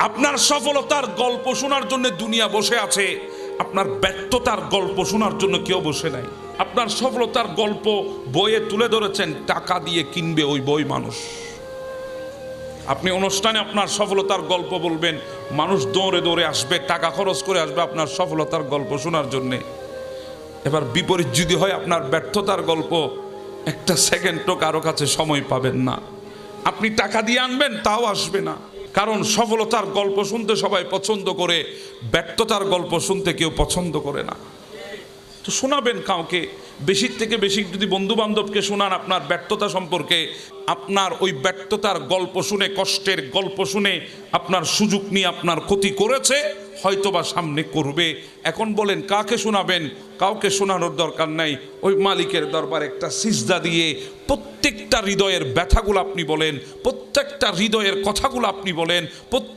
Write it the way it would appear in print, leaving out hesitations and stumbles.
আপনার সফলতার গল্প শোনার জন্য দুনিয়া বসে আছে, আপনার ব্যর্থতার গল্প শোনার জন্য কেউ বসে নাই। আপনার সফলতার গল্প বইয়ে তুলে ধরেছেন, টাকা দিয়ে কিনবে ওই বই মানুষ। আপনি অনুষ্ঠানে আপনার সফলতার গল্প বলবেন, মানুষ দৌড়ে দৌড়ে আসবে, টাকা খরচ করে আসবে আপনার সফলতার গল্প শোনার জন্যে। এবার বিপরীত যদি হয়, আপনার ব্যর্থতার গল্প, একটা সেকেন্ডও কারো কাছে সময় পাবেন না। আপনি টাকা দিয়ে আনবেন, তাও আসবে না। কারণ সফলতার গল্প শুনতে সবাই পছন্দ করে, ব্যর্থতার গল্প শুনতে কেউ পছন্দ করে না। তো শোনাবেন কাউকে, বেশির থেকে বেশি যদি বন্ধু বান্ধবকে শোনান আপনার ব্যর্থতা সম্পর্কে, আপনার ওই ব্যর্থতার গল্প শুনে, কষ্টের গল্প শুনে আপনার সুযোগ নিয়ে আপনার ক্ষতি করেছে, হয়তোবা সামনে করবে। এখন বলেন কাকে শোনাবেন? কাউকে শোনানোর দরকার নাই। ওই মালিকের দরবারে একটা সিজদা দিয়ে প্রত্যেকটা হৃদয়ের ব্যথাগুলো আপনি বলেন, প্রত্যেকটা হৃদয়ের কথাগুলো আপনি বলেন, প্রত্যেক